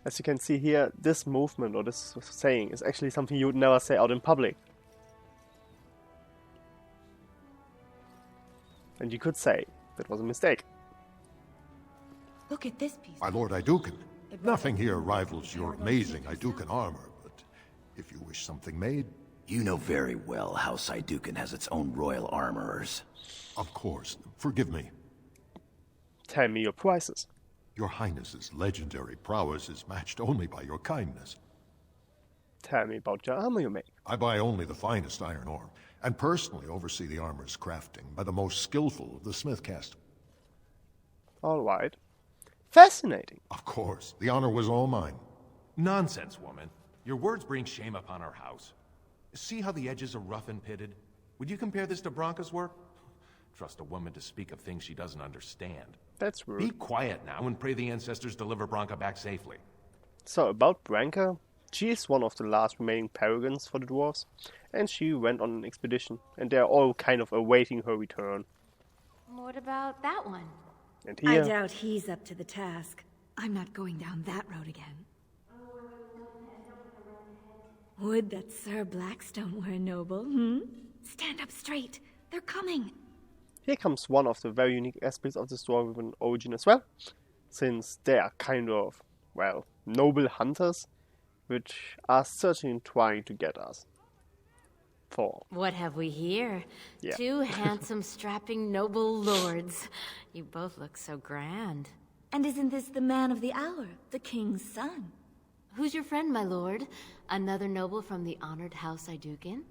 As you can see here, this movement or this saying is actually something you would never say out in public. And you could say that was a mistake. Look at this piece. My lord Iduken, nothing here rivals your amazing Iduken armor, but if you wish something made... You know very well House Iduken has its own royal armorers. Of course. Forgive me. Tell me your prices. Your Highness's legendary prowess is matched only by your kindness. Tell me about your armor you make. I buy only the finest iron ore, and personally oversee the armor's crafting by the most skillful of the smith caste. Alright. Fascinating. Of course. The honor was all mine. Nonsense, woman. Your words bring shame upon our house. See how the edges are rough and pitted? Would you compare this to Branka's work? Trust a woman to speak of things she doesn't understand. That's rude. Be quiet now and pray the ancestors deliver Branka back safely. So, about Branka, she is one of the last remaining paragons for the dwarves, and she went on an expedition, and they are all kind of awaiting her return. What about that one? And here... I doubt he's up to the task. I'm not going down that road again. Would that Sir Blackstone were a noble, Stand up straight. They're coming. Here comes one of the very unique aspects of this dwarven origin as well, since they are kind of, well, noble hunters, which are certainly trying to get us. What have we here? Yeah. Two handsome, strapping, noble lords. You both look so grand. And isn't this the man of the hour, the king's son? Who's your friend, my lord? Another noble from the honored House Iduken?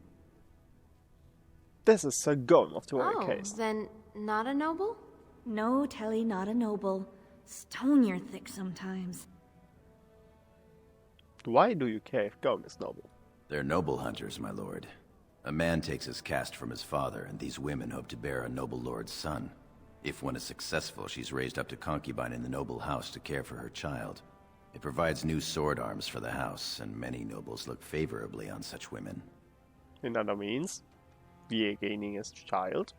This is Sir Gorm of the Warrior case. Then not a noble? No, Telly, not a noble. Stone you're thick sometimes. Why do you care if Gorm is noble? They're noble hunters, my lord. A man takes his caste from his father, and these women hope to bear a noble lord's son. If one is successful, she's raised up to concubine in the noble house to care for her child. It provides new sword arms for the house, and many nobles look favorably on such women. In other means, we are gaining a child.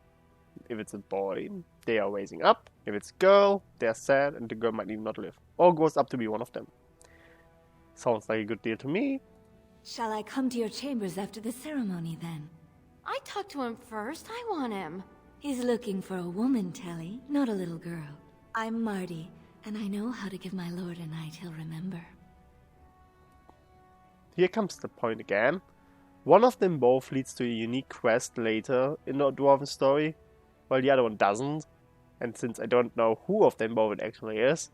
If it's a boy, they are raising up. If it's a girl, they are sad, and the girl might even not live. Or grows up to be one of them. Sounds like a good deal to me. Shall I come to your chambers after the ceremony, then? I talked to him first. I want him. He's looking for a woman, Telly, not a little girl. I'm Marty, and I know how to give my lord a night he'll remember. Here comes the point again. One of them both leads to a unique quest later in the Dwarven story, while the other one doesn't. And since I don't know who of them both it actually is...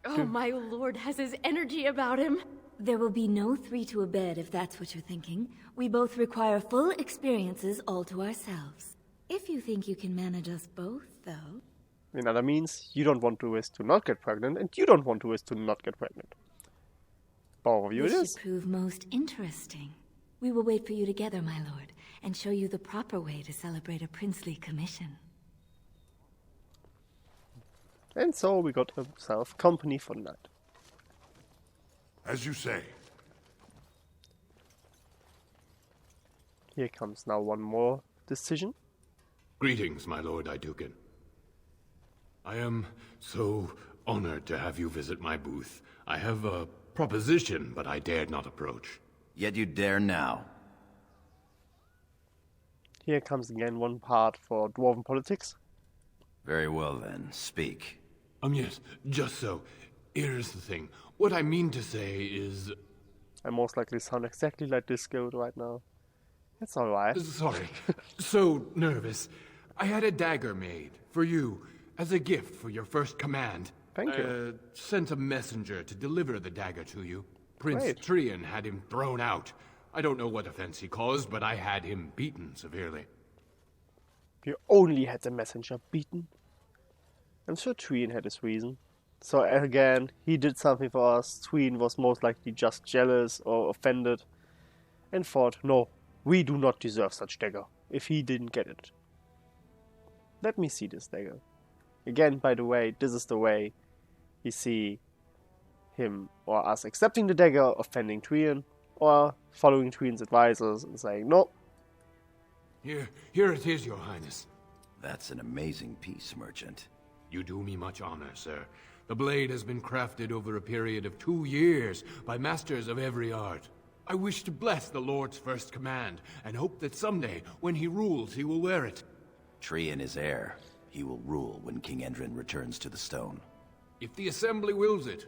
Oh, my lord has his energy about him. There will be no three to a bed if that's what you're thinking. We both require full experiences all to ourselves. If you think you can manage us both, though... In other means, you don't want to risk to not get pregnant, and you don't want to risk to not get pregnant. Both of you it is. This should prove most interesting. We will wait for you together, my lord, and show you the proper way to celebrate a commission. And so we got ourselves company for the night. As you say. Here comes now one more decision. Greetings, my lord Iduken. I am so honored to have you visit my booth. I have a proposition, but I dared not approach. Yet you dare now. Here comes again one part for Dwarven politics. Very well then, speak. Yes, just so. Here's the thing. What I mean to say is... I most likely sound exactly like this guild right now. It's alright. Sorry. So nervous. I had a dagger made for you as a gift for your first command. Thank you. Sent a messenger to deliver the dagger to you. Prince Great. Trian had him thrown out. I don't know what offense he caused, but I had him beaten severely. You only had the messenger beaten. I'm sure Qwinn had his reason. So again, he did something for us. Qwinn was most likely just jealous or offended and thought, no, we do not deserve such dagger if he didn't get it. Let me see this dagger. Again, by the way, this is the way you see him or us accepting the dagger, offending Qwinn, or following Qwinn's advisors and saying, no. Here it is, your highness. That's an amazing piece, merchant. You do me much honor, sir. The blade has been crafted over a period of 2 years by masters of every art. I wish to bless the Lord's first command, and hope that someday, when he rules, he will wear it. Qwinn is heir. He will rule when King Endrin returns to the stone. If the Assembly wills it.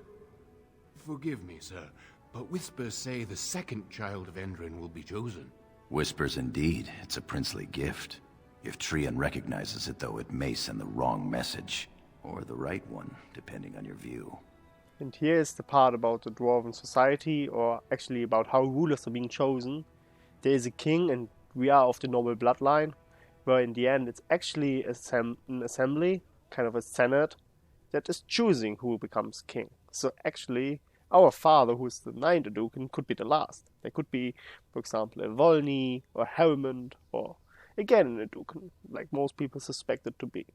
Forgive me, sir, but whispers say the second child of Endrin will be chosen. Whispers indeed. It's a princely gift. If Qwinn recognizes it, though, it may send the wrong message. Or the right one, depending on your view. And here is the part about the Dwarven society, or actually about how rulers are being chosen. There is a king, and we are of the noble bloodline, where in the end it's actually an assembly, kind of a senate, that is choosing who becomes king. So actually, our father, who is the 9th Duke, could be the last. There could be, for example, a Volney, or Helmund, or again a Duke, like most people suspect it to be.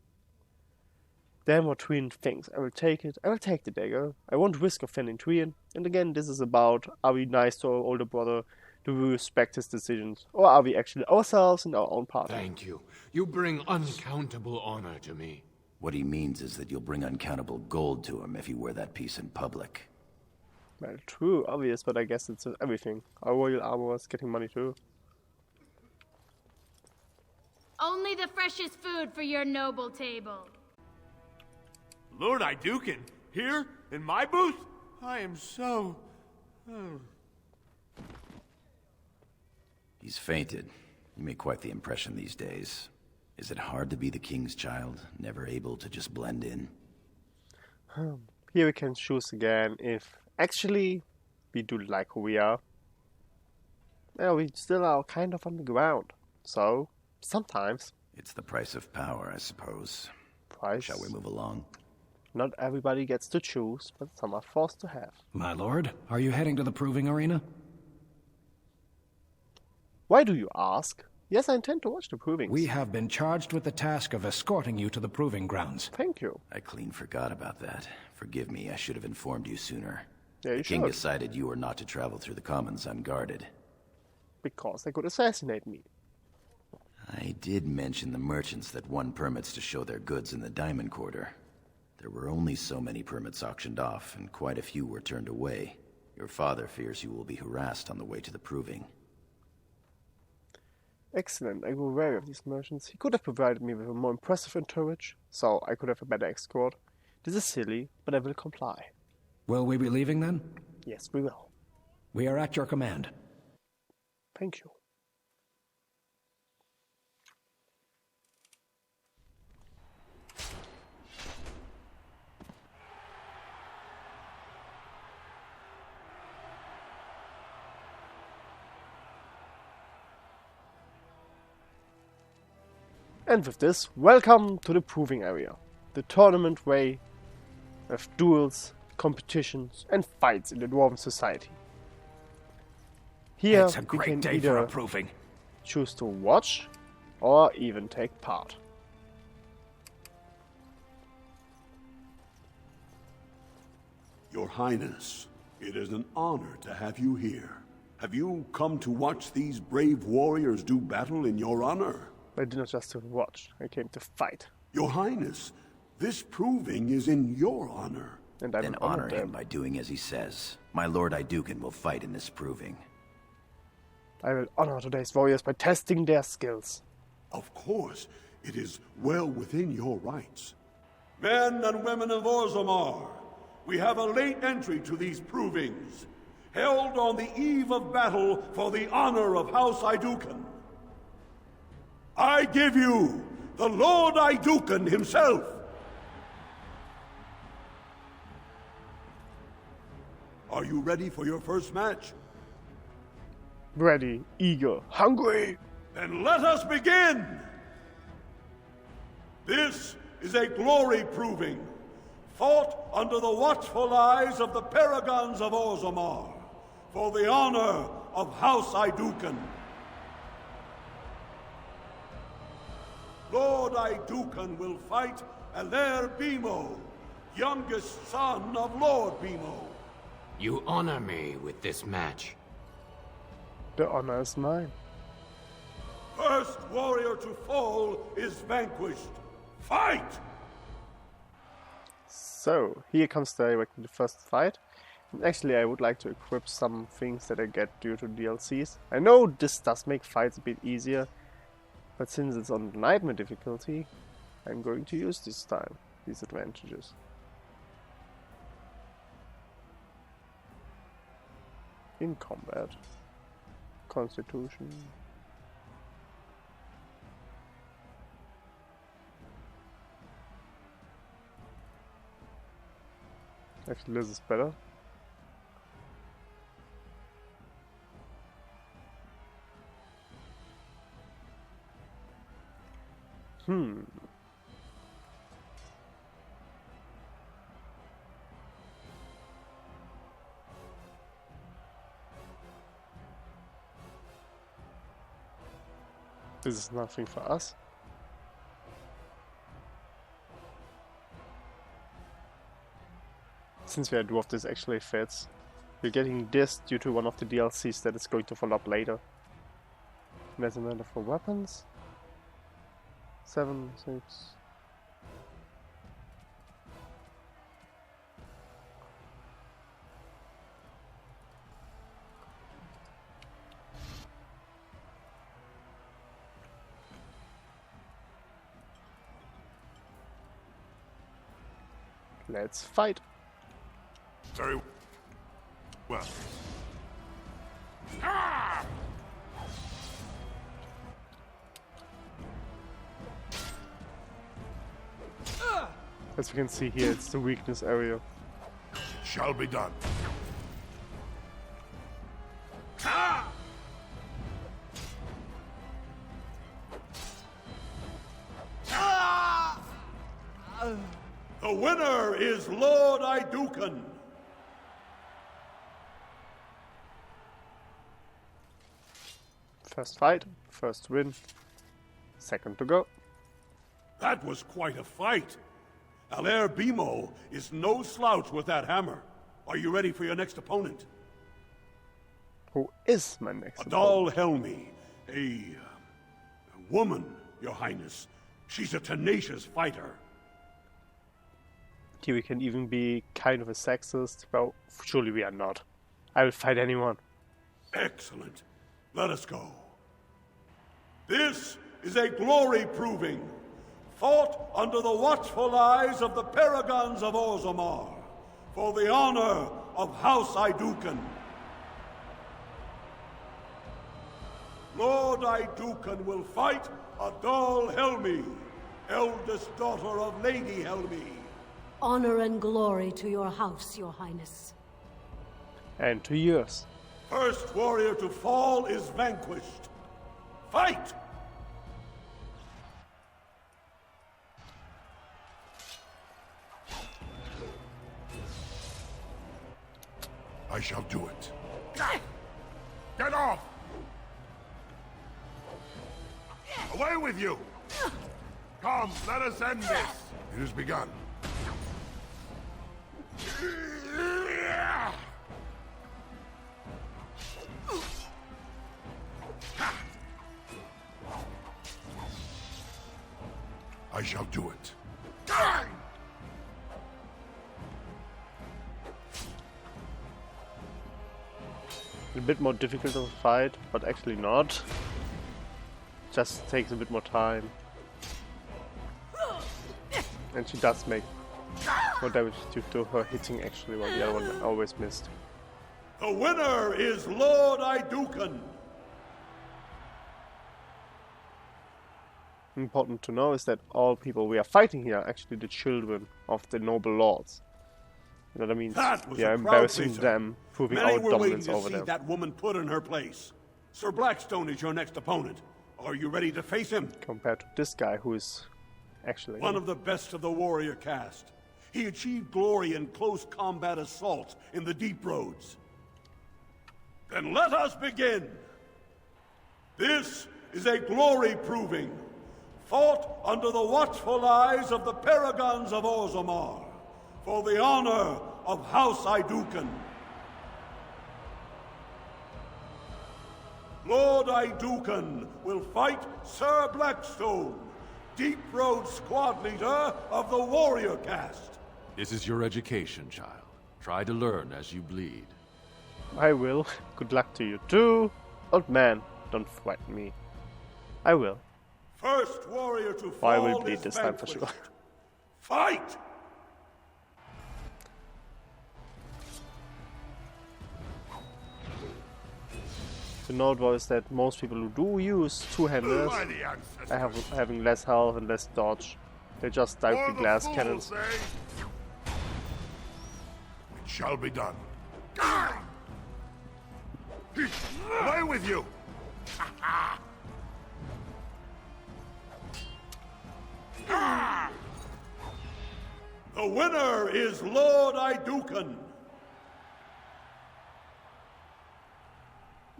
Then what Qwinn thinks, I will take it, I will take the dagger, I won't risk offending Qwinn, and again this is about, are we nice to our older brother, do we respect his decisions, or are we actually ourselves in our own party? Thank you. You bring uncountable honor to me. What he means is that you'll bring uncountable gold to him if you wear that piece in public. Well, true, obvious, but I guess it's everything. Our royal armor is getting money too. Only the freshest food for your noble table. Lord Iduken, here, in my booth? I am so... He's fainted. You make quite the impression these days. Is it hard to be the king's child, never able to just blend in? Here we can choose again if actually we do like who we are. Well, we still are kind of on the ground. So, sometimes... It's the price of power, I suppose. Price? Shall we move along? Not everybody gets to choose, but some are forced to have. My lord, are you heading to the proving arena? Why do you ask? Yes, I intend to watch the provings. We have been charged with the task of escorting you to the proving grounds. Thank you. I clean forgot about that. Forgive me, I should have informed you sooner. Yeah, you the king should. decided you were not to travel through the commons unguarded. Because they could assassinate me. I did mention the merchants that won permits to show their goods in the Diamond Quarter. There were only so many permits auctioned off, and quite a few were turned away. Your father fears you will be harassed on the way to the proving. Excellent, I grew wary of these merchants. He could have provided me with a more impressive entourage, so I could have a better escort. This is silly, but I will comply. Will we be leaving then? Yes, we will. We are at your command. Thank you. And with this, welcome to the proving area. The tournament way of duels, competitions and fights in the Dwarven society. Here It's a we great can day for a either proving. choose to watch or even take part. Your Highness, it is an honor to have you here. Have you come to watch these brave warriors do battle in your honor? I did not just to watch, I came to fight. Your Highness, this proving is in your honor. And I Then will honor him by doing as he says. My lord Iduken will fight in this proving. I will honor today's warriors by testing their skills. Of course, it is well within your rights. Men and women of Orzammar, we have a late entry to these provings, held on the eve of battle for the honor of House Iduken. I give you the Lord Iduken himself. Are you ready for your first match? Ready, eager, hungry. Then let us begin! This is a glory proving, fought under the watchful eyes of the paragons of Orzammar, for the honor of House Iduken. Lord Iduken will fight Aler Bimo, youngest son of Lord Bimo. You honor me with this match. The honor is mine. First warrior to fall is vanquished. Fight! So, here comes directly the first fight. And actually, I would like to equip some things that I get due to DLCs. I know this does make fights a bit easier, but since it's on Nightmare difficulty, I'm going to use this time, these advantages. In combat. Constitution. Actually, this is better. This is nothing for us. Since we are dwarf, this actually fits. We're getting this due to one of the DLCs that is going to follow up later. And as a matter for weapons. 7, 6. Let's fight. Very well. As we can see here, it's the weakness area. Shall be done. The winner is Lord Iduken. First fight, first win, second to go. That was quite a fight. Alair Bimo is no slouch with that hammer. Are you ready for your next opponent? Who is my next Adal Helmi, a woman, Your Highness. She's a tenacious fighter. Here we can even be kind of a sexist. Well, surely we are not. I will fight anyone. Excellent. Let us go. This is a glory proving, fought under the watchful eyes of the paragons of Orzammar, for the honor of House Iduken. Lord Iduken will fight Adal Helmi, eldest daughter of Lady Helmi. Honor and glory to your house, Your Highness. And to yours. First warrior to fall is vanquished. Fight! I shall do it. Get off! Away with you! Come, let us end this! It has begun. I shall do it. A bit more difficult of a fight, but actually not. Just takes a bit more time. And she does make more damage due to her hitting actually, while the other one always missed. The winner is Lord Iduken. Important to know is that all people we are fighting here are actually the children of the noble lords. You know what I mean? We are embarrassing them, proving our dominance over them. That woman put in her place. Sir Blackstone is your next opponent. Are you ready to face him? Compared to this guy who is actually one of the best of the warrior caste. He achieved glory in close combat assault in the deep roads. Then let us begin. This is a glory proving, fought under the watchful eyes of the paragons of Orzammar, for the honor of House Iduken. Lord Iduken will fight Sir Blackstone, Deep Road squad leader of the warrior caste. This is your education, child. Try to learn as you bleed. I will. Good luck to you too. Old man, don't frighten me. I will. First warrior to fall I will bleed is this time for vanquished. sure. Fight! The note was that most people who do use two-handers are having less health and less dodge. They just dive the glass cannons. It shall be done. Away with you! The winner is Lord Iduken.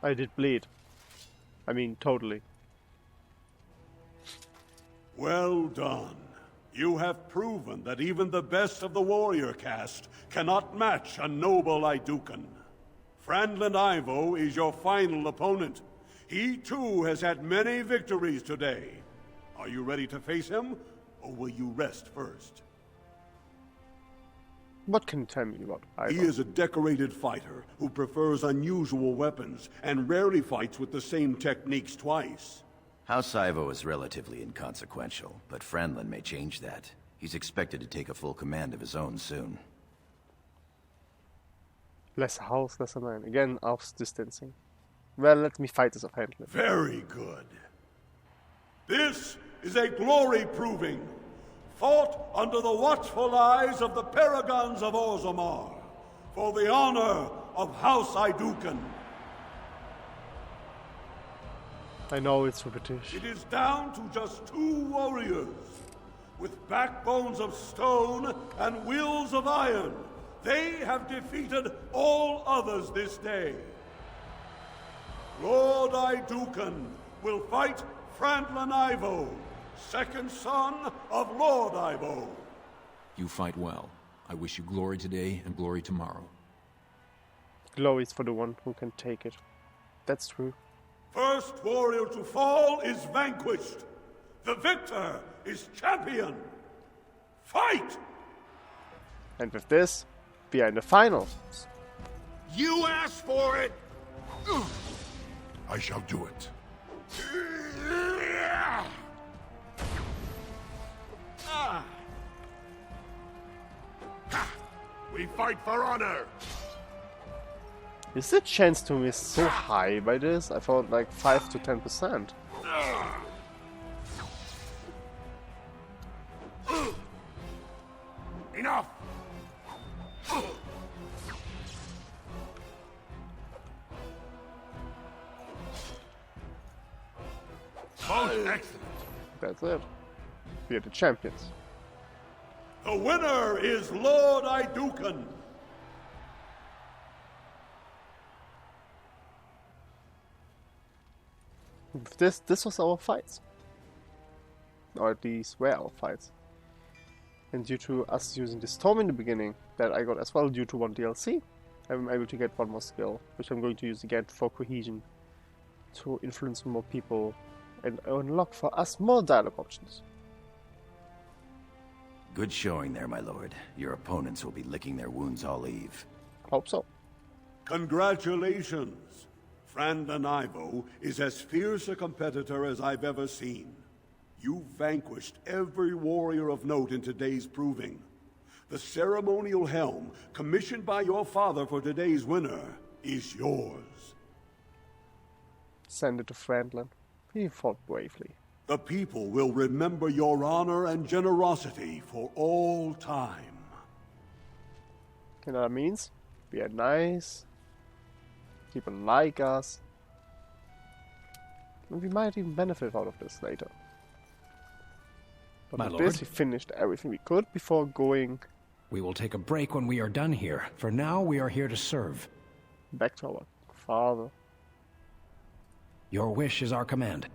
I did bleed. I mean, totally. Well done. You have proven that even the best of the warrior caste cannot match a noble Iduken. Frandland Ivo is your final opponent. He too has had many victories today. Are you ready to face him, or will you rest first? What can you tell me about Ivo? He is a decorated fighter who prefers unusual weapons and rarely fights with the same techniques twice. House Ivo is relatively inconsequential, but Frandland may change that. He's expected to take a full command of his own soon. Less house, less a man. Again, Alf's distancing. Well, let me fight this offhandedly. Very good. This is a glory proving, fought under the watchful eyes of the paragons of Orzammar, for the honor of House Iduken. I know it's repetition. It is down to just 2 warriors, with backbones of stone and wills of iron. They have defeated all others this day. Lord Iduken will fight Frandland Ivo, second son of Lord Ivo. You fight well. I wish you glory today and glory tomorrow. Glory is for the one who can take it. That's true. First warrior to fall is vanquished. The victor is champion. Fight! And with this, we are in the finals. You asked for it! I shall do it. We fight for honor! Is the chance to miss so high by this? I thought like 5 to 10%. Enough! Most excellent. That's it. We are the champions. The winner is Lord Iduken. This was our fights. Or these were our fights. And due to us using this tome in the beginning, that I got as well due to one DLC, I'm able to get one more skill, which I'm going to use again for cohesion, to influence more people and unlock for us more dialogue options. Good showing there, my lord. Your opponents will be licking their wounds all eve. Hope so. Congratulations. Frandland Ivo is as fierce a competitor as I've ever seen. You vanquished every warrior of note in today's proving. The ceremonial helm, commissioned by your father for today's winner, is yours. Send it to Frandland. He fought bravely. The people will remember your honor and generosity for all time. You know what that means? We are nice. People like us. And we might even benefit out of this later. But My with lord, this, we finished everything we could before going... We will take a break when we are done here. For now, we are here to serve. Back to our father. Your wish is our command.